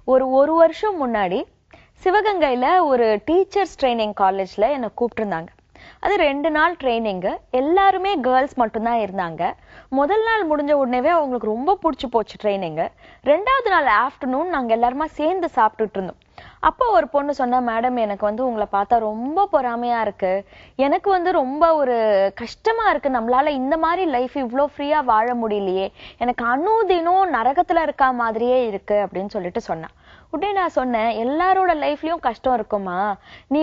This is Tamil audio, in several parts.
ஒரு வருஷம் முன்னாடி சிவகங்கையில ஒரு டீச்சர்ஸ் ட்ரைனிங் காலேஜ்ல என்னை கூப்பிட்டுருந்தாங்க. அது 2 நாள் ட்ரைனிங்கு. எல்லாருமே கேர்ள்ஸ் மட்டும்தான் இருந்தாங்க. முதல் நாள் முடிஞ்ச உடனேவே அவங்களுக்கு ரொம்ப பிடிச்சி போச்சு ட்ரைனிங்கு. 2வது நாள் ஆஃப்டர்நூன் நாங்கள் எல்லாருமா சேர்ந்து சாப்பிட்டுட்டு இருந்தோம். அப்போ ஒரு பொண்ணு சொன்னா, மேடம் எனக்கு உங்களை பார்த்தா ரொம்ப பொறாமையா இருக்கு, எனக்கு ரொம்ப ஒரு கஷ்டமா இருக்கு, நம்மளால இந்த மாதிரி லைஃப் இவ்வளோ ஃப்ரீயா வாழ முடியலையே, எனக்கு அனுதினம் நரகத்துல இருக்கா மாதிரியே இருக்கு அப்படின்னு சொல்லிட்டு சொன்னா. உடனே நான் சொன்னேன், எல்லாரோட லைஃப்லயும் கஷ்டம் இருக்குமா, நீ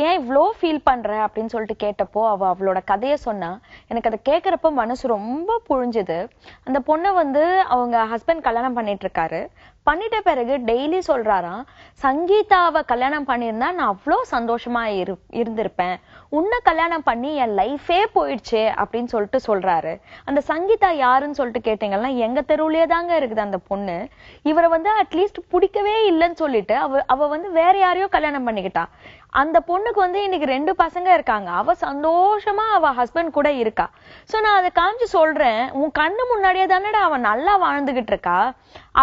ஏன் இவ்வளோ ஃபீல் பண்ற அப்படின்னு சொல்லிட்டு கேட்டப்போ அவளோட கதையை சொன்னா. எனக்கு அதை கேட்கறப்ப மனசு ரொம்ப புழிஞ்சுது. அந்த பொண்ணை அவங்க ஹஸ்பண்ட் கல்யாணம் பண்ணிட்டு இருக்காரு. பண்ணிட்ட பிறகு டெய்லி சொல்றாராம், சங்கீதாவை கல்யாணம் பண்ணியிருந்தா நான் அவ்வளோ சந்தோஷமா இருந்திருப்பேன், உன்னை கல்யாணம் பண்ணி என் லைஃபே போயிடுச்சு அப்படின்னு சொல்லிட்டு சொல்றாரு. அந்த சங்கீதா யாருன்னு சொல்லிட்டு கேட்டீங்கன்னா, எங்க தெருவுலயே தாங்க இருக்குது அந்த பொண்ணு. இவரை அட்லீஸ்ட் பிடிக்கவே இல்லைன்னு சொல்லிட்டு அவ வேற யாரையோ கல்யாணம் பண்ணிக்கிட்டா. அந்த பொண்ணுக்கு இன்னைக்கு 2 பசங்க இருக்காங்க. அவ சந்தோஷமா அவ ஹஸ்பண்ட் கூட இருக்கா. சோ நான் அதை காமிச்சு சொல்றேன், உன் கண்ணு முன்னாடியே தானடா அவன் நல்லா வாழ்ந்துகிட்டு இருக்கா.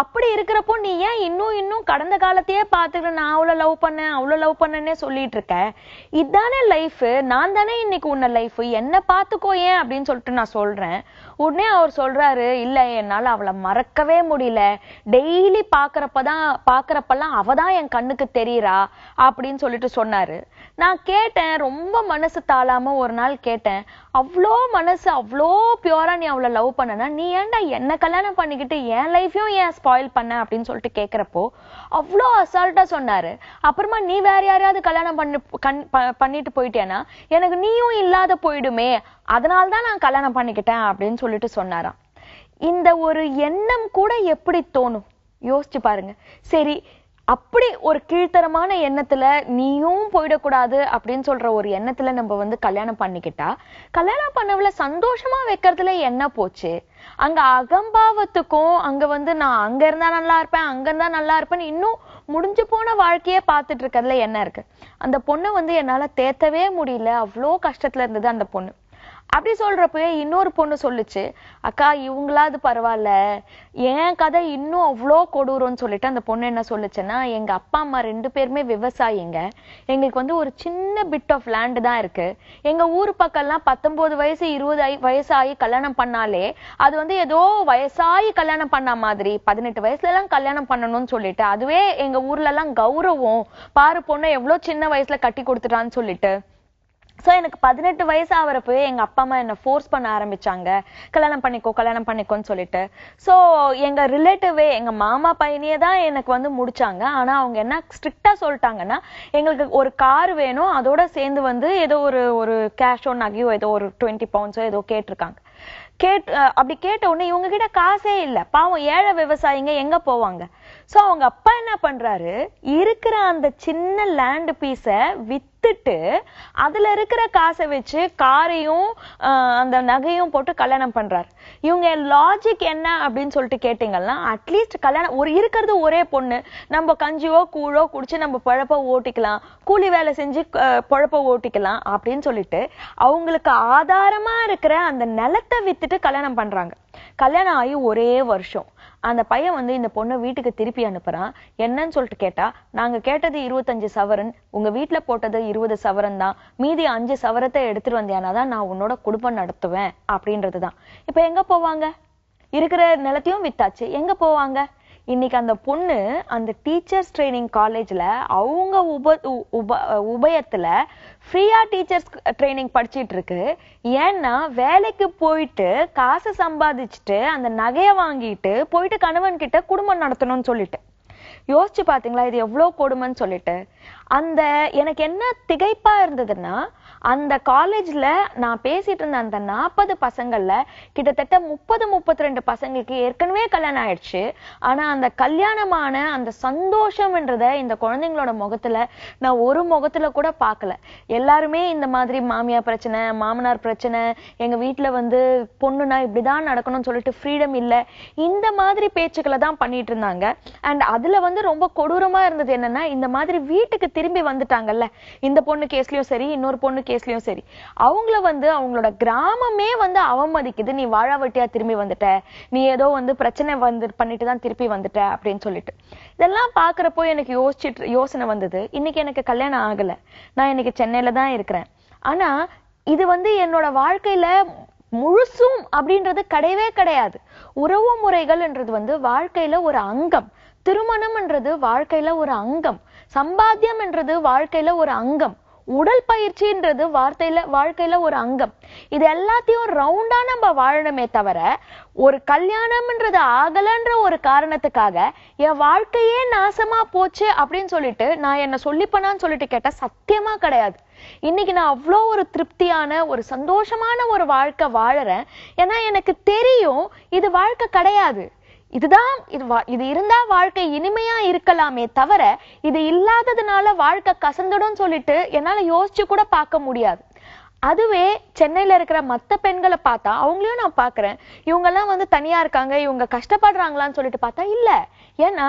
அப்படி இருக்கிறப்போ நீ ஏன் இன்னும் கடந்த காலத்தையே பாத்துக்கிட்டு நான் அவ்வளவு லவ் பண்ணேன்னே சொல்லிட்டு இருக்க. இதானே லைஃப், நான் தானே இன்னைக்கு உன்ன லைஃப், என்ன பாத்துக்கோ ஏன் அப்படின்னு சொல்லிட்டு நான் சொல்றேன். உடனே அவர் சொல்றாரு, இல்ல என்னால அவளை மறக்கவே முடியல, டெய்லி பாக்குறப்பெல்லாம் அவதான் என் கண்ணுக்கு தெரியறா அப்படின்னு சொல்லிட்டு சொன்னாரு. நான் கேட்டேன், ரொம்ப மனசு தாழாம ஒரு நாள் கேட்டேன், அவ்வளோ பியூரா நீ அவளை லவ் பண்ணனா, நீ ஏன்டா என்ன கல்யாணம் பண்ணிக்கிட்டு என் லைஃபையும் ஏன் ஸ்பாயில் பண்ண அப்படின்னு சொல்லிட்டு கேட்கிறப்போ அவ்வளோ அசால்ட்டா சொன்னாரு. அப்புறமா நீ வேற யாரையாவது கல்யாணம் பண்ணிட்டு போயிட்டேன்னா எனக்கு நீயும் இல்லாத போயிடுமே, அதனால்தான் நான் கல்யாணம் பண்ணிக்கிட்டேன் அப்படின்னு சொல்லிட்டு சொன்னாராம். இந்த ஒரு எண்ணம் கூட எப்படி தோணும் யோசிச்சு பாருங்க. சரி, அப்படி ஒரு கீழ்த்தரமான எண்ணத்துல நீயும் போயிடக்கூடாது அப்படின்னு சொல்ற ஒரு எண்ணத்துல நம்ம கல்யாணம் பண்ணிக்கிட்டா, கல்யாணம் பண்ணவள சந்தோஷமா வைக்கிறதுல என்ன போச்சு? அங்க அகம்பாவத்துக்கும் அங்க நான் அங்க இருந்தா நல்லா இருப்பேன், அங்க இருந்தா நல்லா இருப்பேன்னு இன்னும் முடிஞ்சு போன வாழ்க்கையே பார்த்துட்டு இருக்கிறதுல என்ன இருக்கு? அந்த பொண்ணு என்னால தேத்தவே முடியல, அவ்வளோ கஷ்டத்துல இருந்தது அந்த பொண்ணு. அப்படி சொல்றப்பவே இன்னொரு பொண்ணு சொல்லுச்சு, அக்கா இவங்களாவது பரவாயில்ல, என் கதை இன்னும் அவ்வளோ கொடூரம்னு சொல்லிட்டு அந்த பொண்ணு என்ன சொல்லுச்சுன்னா, எங்க அப்பா அம்மா 2 பேருமே விவசாயிங்க, எங்களுக்கு ஒரு சின்ன பிட் ஆஃப் லேண்ட் தான் இருக்கு, எங்க ஊர் பக்கம்லாம் 19 வயசு 20 வயசாகி கல்யாணம் பண்ணாலே அது ஏதோ வயசாகி கல்யாணம் பண்ண மாதிரி, 18 வயசுல எல்லாம் கல்யாணம் பண்ணணும்னு சொல்லிட்டு, அதுவே எங்க ஊர்ல எல்லாம் கௌரவம், பாரு பொண்ணு எவ்வளவு சின்ன வயசுல கட்டி கொடுத்துட்டான்னு சொல்லிட்டு. சோ எனக்கு 18 வயசு ஆகிறப்பவே எங்க அப்பா அம்மா என்ன ஃபோர்ஸ் பண்ண ஆரம்பிச்சாங்க, கல்யாணம் பண்ணிக்கோன்னு சொல்லிட்டு. சோ எங்க ரிலேட்டிவே எங்க மாமா பையனையே தான் எனக்கு முடிச்சாங்க. ஆனா அவங்க என்ன ஸ்ட்ரிக்டா சொல்லிட்டாங்கன்னா, எங்களுக்கு ஒரு கார் வேணும், அதோட சேர்ந்து ஏதோ ஒரு கேஷோ நகையோ ஏதோ ஒரு 20 பவுண்ட்ஸோ ஏதோ கேட்டிருக்காங்க. அப்படி கேட்ட உடனே இவங்க கிட்ட காசே இல்ல, பாவம் ஏழை விவசாயிங்க எங்க போவாங்க. சோ அவங்க அப்பா என்ன பண்றாரு, இருக்கிற அந்த சின்ன லேண்ட் பீஸ வித்துட்டு அதுல இருக்கிற காசை வச்சு காரையும் அந்த நகையும் போட்டு கல்யாணம் பண்றாரு. இவங்க லாஜிக் என்ன அப்படின்னு சொல்லிட்டு கேட்டீங்கன்னா, அட்லீஸ்ட் கல்யாணம் இருக்கிறது ஒரே பொண்ணு, நம்ம கஞ்சியோ கூழோ குடிச்சு நம்ம பழப்ப ஓட்டிக்கலாம், கூலி வேலை செஞ்சு பழப்ப ஓட்டிக்கலாம் அப்படின்னு சொல்லிட்டு அவங்களுக்கு ஆதாரமா இருக்கிற அந்த நிலத்தை வித்துட்டு கல்யாணம் பண்றாங்க. கல்யாணம் ஆகி ஒரே வருஷம் அந்த பையன் இந்த பொண்ணை வீட்டுக்கு திருப்பி அனுப்புறான். என்னன்னு சொல்லிட்டு கேட்டா, நாங்க கேட்டது 25 சவரன், உங்க வீட்டுல போட்டது 20 சவரன் தான், மீதி 5 சவரத்தை எடுத்துட்டு வந்தியானாதான் நான் உன்னோட குடும்பம் நடத்துவேன் அப்படின்றதுதான். இப்ப எங்க போவாங்க? இருக்கிற நிலத்தையும் வித்தாச்சு, எங்க போவாங்க? இன்னைக்கு அந்த பொண்ணு அந்த டீச்சர்ஸ் ட்ரைனிங் காலேஜ்ல அவங்க உபயத்துல ஃப்ரீயா டீச்சர்ஸ் ட்ரைனிங் படிச்சிட்டு இருக்கு. ஏன்னா வேலைக்கு போயிட்டு காசை சம்பாதிச்சுட்டு அந்த நகையை வாங்கிட்டு போயிட்டு கணவன் கிட்ட குடும்பம் நடத்தணும்னு சொல்லிட்டு. யோசிச்சு பாத்தீங்களா இது எவ்வளவு கொடுமைன்னு சொல்லிட்டு. எனக்கு என்ன திகைப்பா இருந்ததுன்னா, அந்த காலேஜ்ல நான் பேசிட்டு இருந்த அந்த 40 பசங்கள்ல கிட்டத்தட்ட 30-32 பசங்களுக்கு ஏற்கனவே கல்யாணம் ஆயிடுச்சு. ஆனா அந்த கல்யாணமான அந்த சந்தோஷம்ன்றத இந்த குழந்தைங்களோட முகத்துல நான் ஒரு முகத்துல கூட பார்க்கல. எல்லாருமே இந்த மாதிரி மாமியார் பிரச்சனை, மாமனார் பிரச்சனை, எங்க வீட்டுல பொண்ணுனா இப்படிதான் நடக்கணும்னு சொல்லிட்டு ஃப்ரீடம் இல்ல, இந்த மாதிரி பேச்சுக்களை தான் பண்ணிட்டு இருந்தாங்க. அண்ட் அதுல ரொம்ப கொடூரமா இருந்தது என்னன்னா, இந்த மாதிரி வீட்டு வீட்டுக்கு திரும்பி வந்துட்டாங்கல்ல, இந்த பொண்ணு கேஸ்லயும் சரி இன்னொரு பொண்ணு கேஸ்லயும் சரி, அவங்கள வந்து அவங்களோட கிராமமே வந்து அவமதிக்குது. நீ வாழாவட்டியா திரும்பி வந்துட்ட, நீ ஏதோ வந்து பிரச்சனை வந்து பண்ணிட்டு தான் திருப்பி வந்துட்ட அப்படின்னு சொல்லிட்டு. இதெல்லாம் பாக்குறப்போ எனக்கு யோசனை வந்தது, இன்னைக்கு எனக்கு கல்யாணம் ஆகல, நான் இன்னைக்கு சென்னையில தான் இருக்கிறேன். ஆனா இது வந்து என்னோட வாழ்க்கையில முழுசும் அப்படின்றது கிடையவே கிடையாது. உறவு முறைகள்ன்றது வந்து வாழ்க்கையில ஒரு அங்கம், திருமணம்ன்றது வாழ்க்கையில ஒரு அங்கம், சம்பாத்தியம் என்றது வாழ்க்கையில ஒரு அங்கம், உடல் பயிற்சின்றது வாழ்க்கையில ஒரு அங்கம். இது எல்லாத்தையும் ரவுண்டா நம்ம வாழணுமே தவிர, ஒரு கல்யாணம்ன்றது ஆகலன்ற ஒரு காரணத்துக்காக என் வாழ்க்கையே நாசமா போச்சு அப்படின்னு சொல்லிட்டு நான் என்ன சொல்லிப்பனான்னு சொல்லிட்டு கேட்டா சத்தியமா கிடையாது. இன்னைக்கு நான் அவ்வளோ ஒரு திருப்தியான ஒரு சந்தோஷமான ஒரு வாழ்க்கை வாழறேன். ஏன்னா எனக்கு தெரியும் இது வாழ்க்கை கிடையாது. இது இருந்தா வாழ்க்கை இனிமையா இருக்கலாமே தவிர, இது இல்லாததுனால வாழ்க்கை கசந்துடும் சொல்லிட்டு என்னால யோசிச்சு கூட பார்க்க முடியாது. அதுவே சென்னையில இருக்கிற மத்த பெண்களை பார்த்தா அவங்களையும் நான் பாக்குறேன், இவங்க எல்லாம் வந்து தனியா இருக்காங்க, இவங்க கஷ்டப்படுறாங்களான்னு சொல்லிட்டு பார்த்தா இல்ல. ஏன்னா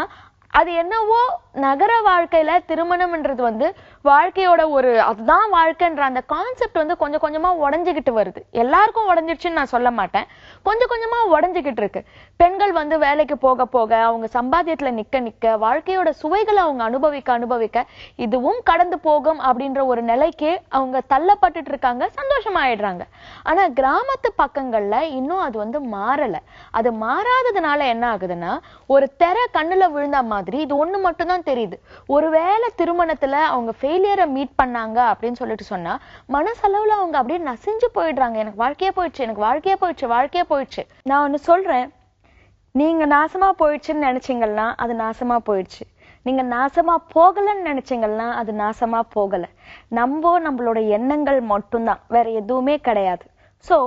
அது என்னவோ நகர வாழ்க்கையில திருமணம்ன்றது வந்து வாழ்க்கையோட ஒரு அதுதான் வாழ்க்கைன்ற அந்த கான்செப்ட் வந்து கொஞ்சம் கொஞ்சமா உடஞ்சுக்கிட்டு வருது. எல்லாருக்கும் உடஞ்சிடுச்சுன்னு நான் சொல்ல மாட்டேன், கொஞ்சம் கொஞ்சமா உடஞ்சுக்கிட்டு இருக்கு. பெண்கள் வந்து வேலைக்கு போக போக அவங்க சம்பாத்தியத்துல நிக்க நிக்க வாழ்க்கையோட சுவைகளை அவங்க அனுபவிக்க இதுவும் கடந்து போகும் அப்படின்ற ஒரு நிலைக்கு அவங்க தள்ளப்பட்டுட்டு இருக்காங்க, சந்தோஷமாயிடுறாங்க. ஆனா கிராமத்து பக்கங்கள்ல இன்னும் அது வந்து மாறல. அது மாறாததுனால என்ன ஆகுதுன்னா, ஒரு தெரை கண்ணுல விழுந்த மாதிரி இது ஒண்ணு மட்டும் தான் தெரியுது. ஒருவேளை திருமணத்துல அவங்க ஃபெயிலியரை மீட் பண்ணாங்க அப்படின்னு சொல்லிட்டு சொன்னா மனசளவுல அவங்க அப்படியே நசிஞ்சு போயிடுறாங்க. எனக்கு வாழ்க்கையே போயிடுச்சு. நான் ஒண்ணு சொல்றேன், நீங்க நாசமா போயிடுச்சுன்னு நினைச்சீங்கன்னா அது நாசமா போயிடுச்சு. நீங்க நாசமா போகலன்னு நினைச்சீங்கன்னா அது நாசமா போகல. நம்மளோட எண்ணங்கள் மட்டும்தான், வேற எதுவுமே கிடையாது. சோ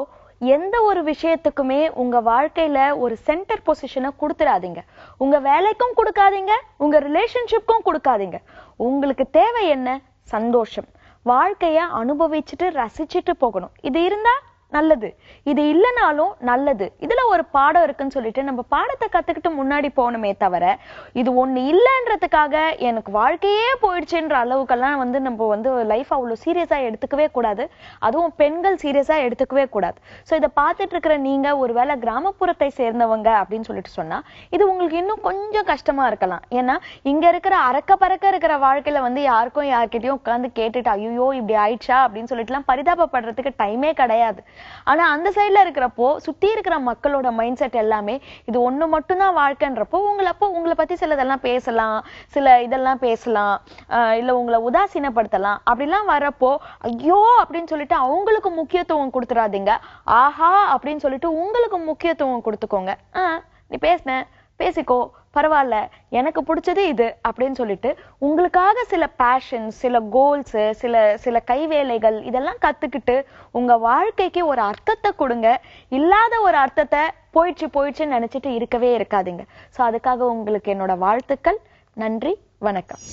எந்த ஒரு விஷயத்துக்குமே உங்க வாழ்க்கையில ஒரு சென்டர் பொசிஷனை கொடுத்துடாதீங்க. உங்க வேலைக்கும் கொடுக்காதீங்க, உங்க ரிலேஷன்ஷிப்க்கும் கொடுக்காதீங்க. உங்களுக்கு தேவை என்ன? சந்தோஷம். வாழ்க்கைய அனுபவிச்சுட்டு ரசிச்சுட்டு போகணும். இது இருந்தா நல்லது, இது இல்லைனாலும் நல்லது. இதுல ஒரு பாடம் இருக்குன்னு சொல்லிட்டு நம்ம பாடத்தை கத்துக்கிட்டு முன்னாடி போகணுமே தவிர, இது ஒண்ணு இல்லைன்றதுக்காக எனக்கு வாழ்க்கையே போயிடுச்சுன்ற அளவுக்கெல்லாம் வந்து நம்ம வந்து லைஃப் அவ்வளவு சீரியஸா எடுத்துக்கவே கூடாது. அதுவும் பெண்கள் சீரியஸா எடுத்துக்கவே கூடாது. சோ இதை பார்த்துட்டு இருக்கிற நீங்க ஒருவேளை கிராமப்புறத்தை சேர்ந்தவங்க அப்படின்னு சொல்லிட்டு சொன்னா இது உங்களுக்கு இன்னும் கொஞ்சம் கஷ்டமா இருக்கலாம். ஏன்னா இங்க இருக்கிற அறக்க பறக்க இருக்கிற வாழ்க்கையில வந்து யாருக்கும் யார்கிட்டயும் உட்கார்ந்து கேட்டுட்டு ஐயோ இப்படி ஆயிடுச்சா அப்படின்னு சொல்லிட்டு எல்லாம் பரிதாபப்படுறதுக்கு டைமே கிடையாது. ஆனா அந்த சைட்ல இருக்கிறப்போ சுத்தி இருக்கிற மக்களோட மைண்ட் செட் எல்லாமே இது ஒண்ணு மட்டும்தான் வாழ்க்கைன்றப்போ உங்களை பத்தி சிலதெல்லாம் பேசலாம், சில இதெல்லாம் பேசலாம், இல்ல உங்களை உதாசீனப்படுத்தலாம். அப்படிலாம் வரப்போ ஐயோ அப்படின்னு சொல்லிட்டு அவங்களுக்கு முக்கியத்துவம் கொடுத்துடாதீங்க. ஆஹா அப்படின்னு சொல்லிட்டு உங்களுக்கு முக்கியத்துவம் கொடுத்துக்கோங்க. நீ பேசிக்கோ, பரவாயில்ல, எனக்கு பிடிச்சது இது அப்படின்னு சொல்லிட்டு உங்களுக்காக சில பேஷன், சில கோல்ஸ், சில கைவேலைகள் இதெல்லாம் கத்துக்கிட்டு உங்க வாழ்க்கைக்கு ஒரு அர்த்தத்தை கொடுங்க. இல்லாத ஒரு அர்த்தத்தை போயிடுச்சுன்னு நினைச்சிட்டு இருக்கவே இருக்காதீங்க. சோ அதுக்காக உங்களுக்கு என்னோட வாழ்த்துக்கள். நன்றி, வணக்கம்.